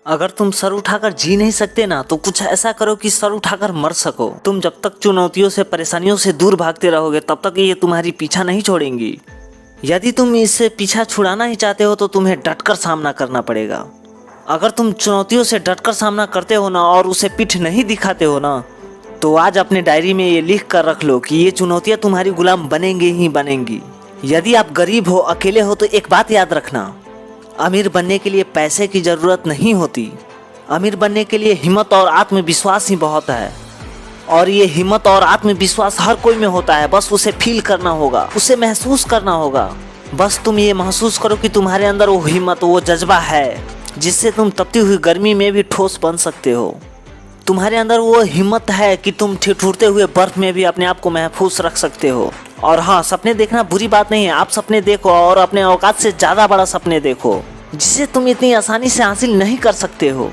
अगर तुम सर उठाकर जी नहीं सकते ना तो कुछ ऐसा करो कि सर उठाकर मर सको। तुम जब तक चुनौतियों से परेशानियों से दूर भागते रहोगे तब तक ये तुम्हारी पीछा नहीं छोड़ेंगी। यदि तुम इससे पीछा छुड़ाना ही चाहते हो तो तुम्हें डटकर सामना करना पड़ेगा। अगर तुम चुनौतियों से डटकर सामना करते हो ना और उसे पीठ नहीं दिखाते हो ना तो आज अपने डायरी में ये लिख कर रख लो कि ये चुनौतियाँ तुम्हारी गुलाम बनेंगी ही बनेंगी। यदि आप गरीब हो, अकेले हो तो एक बात याद रखना, अमीर बनने के लिए पैसे की ज़रूरत नहीं होती। अमीर बनने के लिए हिम्मत और आत्मविश्वास ही बहुत है। और ये हिम्मत और आत्मविश्वास हर कोई में होता है, बस उसे फील करना होगा, उसे महसूस करना होगा। बस तुम ये महसूस करो कि तुम्हारे अंदर वो हिम्मत, वो जज्बा है जिससे तुम तपती हुई गर्मी में भी ठोस बन सकते हो। तुम्हारे अंदर वो हिम्मत है कि तुम ठिठुरते हुए बर्फ में भी अपने आप को महफूज रख सकते हो। और हाँ, सपने देखना बुरी बात नहीं है। आप सपने देखो और अपने औकात से ज़्यादा बड़ा सपने देखो जिसे तुम इतनी आसानी से हासिल नहीं कर सकते हो।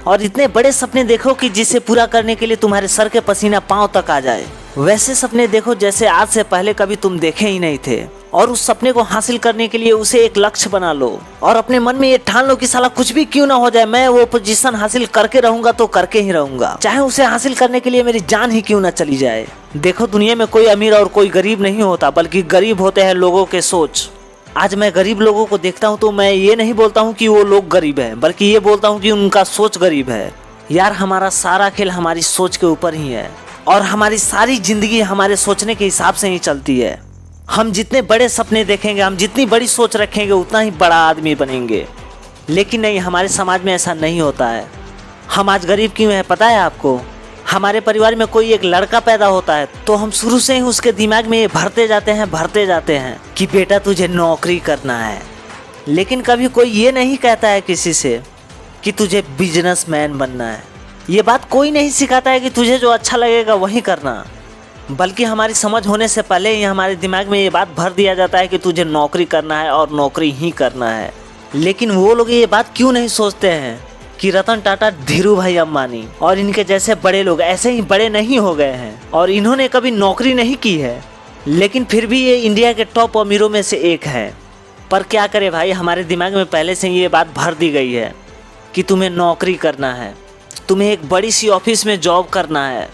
और इतने बड़े सपने देखो कि जिसे पूरा करने के लिए तुम्हारे सर के पसीना पाँव तक आ जाए। वैसे सपने देखो जैसे आज से पहले कभी तुम देखे ही नहीं थे। और उस सपने को हासिल करने के लिए उसे एक लक्ष्य बना लो और अपने मन में ये ठान लो कि साला कुछ भी क्यों ना हो जाए, मैं वो पोजीशन हासिल करके रहूंगा तो करके ही रहूंगा, चाहे उसे हासिल करने के लिए मेरी जान ही क्यों ना चली जाए। देखो, दुनिया में कोई अमीर और कोई गरीब नहीं होता, बल्कि गरीब होते हैं लोगों के सोच। आज मैं गरीब लोगों को देखता हूँ तो मैं ये नहीं बोलता हूँ कि वो लोग गरीब हैं, बल्कि ये बोलता हूँ कि उनका सोच गरीब है। यार, हमारा सारा खेल हमारी सोच के ऊपर ही है और हमारी सारी जिंदगी हमारे सोचने के हिसाब से ही चलती है। हम जितने बड़े सपने देखेंगे, हम जितनी बड़ी सोच रखेंगे, उतना ही बड़ा आदमी बनेंगे। लेकिन नहीं, हमारे समाज में ऐसा नहीं होता है। हम आज गरीब क्यों हैं पता है आपको? हमारे परिवार में कोई एक लड़का पैदा होता है तो हम शुरू से ही उसके दिमाग में ये भरते जाते हैं कि बेटा तुझे नौकरी करना है। लेकिन कभी कोई ये नहीं कहता है किसी से कि तुझे बिजनेसमैन बनना है। ये बात कोई नहीं सिखाता है कि तुझे जो अच्छा लगेगा वही करना, बल्कि हमारी समझ होने से पहले ही हमारे दिमाग में ये बात भर दिया जाता है कि तुझे नौकरी करना है और नौकरी ही करना है। लेकिन वो लोग ये बात क्यों नहीं सोचते हैं कि रतन टाटा, धीरू भाई अंबानी और इनके जैसे बड़े लोग ऐसे ही बड़े नहीं हो गए हैं और इन्होंने कभी नौकरी नहीं की है, लेकिन फिर भी ये इंडिया के टॉप अमीरों में से एक है। पर क्या करे भाई, हमारे दिमाग में पहले से ही ये बात भर दी गई है कि तुम्हें नौकरी करना है, तुम्हें एक बड़ी सी ऑफिस में जॉब करना है।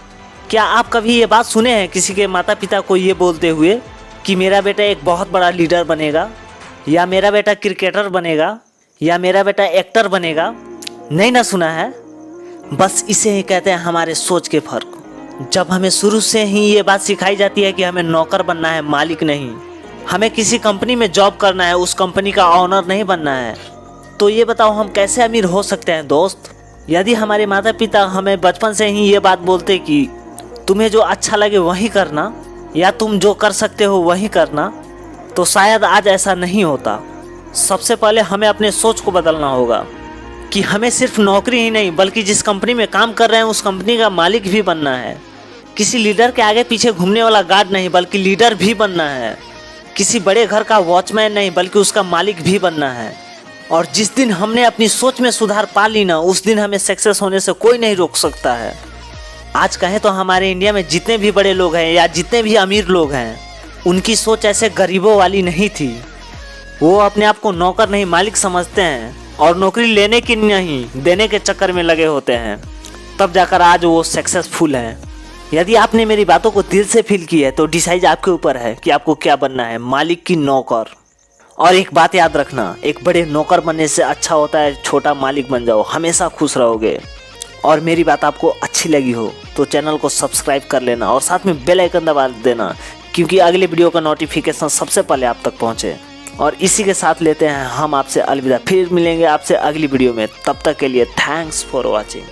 क्या आप कभी ये बात सुने हैं किसी के माता पिता को ये बोलते हुए कि मेरा बेटा एक बहुत बड़ा लीडर बनेगा, या मेरा बेटा क्रिकेटर बनेगा, या मेरा बेटा एक्टर बनेगा? नहीं ना सुना है। बस इसे ही कहते हैं हमारे सोच के फर्क। जब हमें शुरू से ही ये बात सिखाई जाती है कि हमें नौकर बनना है, मालिक नहीं, हमें किसी कंपनी में जॉब करना है, उस कंपनी का ऑनर नहीं बनना है, तो ये बताओ हम कैसे अमीर हो सकते हैं दोस्त? यदि हमारे माता पिता हमें बचपन से ही ये बात बोलते कि तुम्हें जो अच्छा लगे वही करना, या तुम जो कर सकते हो वही करना, तो शायद आज ऐसा नहीं होता। सबसे पहले हमें अपने सोच को बदलना होगा कि हमें सिर्फ नौकरी ही नहीं बल्कि जिस कंपनी में काम कर रहे हैं उस कंपनी का मालिक भी बनना है। किसी लीडर के आगे पीछे घूमने वाला गार्ड नहीं बल्कि लीडर भी बनना है। किसी बड़े घर का वॉचमैन नहीं बल्कि उसका मालिक भी बनना है। और जिस दिन हमने अपनी सोच में सुधार पा ली ना, उस दिन हमें सक्सेस होने से कोई नहीं रोक सकता है। आज कहें तो हमारे इंडिया में जितने भी बड़े लोग हैं या जितने भी अमीर लोग हैं, उनकी सोच ऐसे गरीबों वाली नहीं थी। वो अपने आप को नौकर नहीं मालिक समझते हैं और नौकरी लेने की नहीं देने के चक्कर में लगे होते हैं, तब जाकर आज वो सक्सेसफुल हैं। यदि आपने मेरी बातों को दिल से फील की है तो डिसाइड आपके ऊपर है कि आपको क्या बनना है, मालिक की नौकर। और एक बात याद रखना, एक बड़े नौकर बनने से अच्छा होता है छोटा मालिक बन जाओ, हमेशा खुश रहोगे। और मेरी बात आपको अच्छी लगी हो तो चैनल को सब्सक्राइब कर लेना और साथ में बेल आइकन दबा देना, क्योंकि अगले वीडियो का नोटिफिकेशन सबसे पहले आप तक पहुंचे। और इसी के साथ लेते हैं हम आपसे अलविदा। फिर मिलेंगे आपसे अगली वीडियो में, तब तक के लिए थैंक्स फॉर वॉचिंग।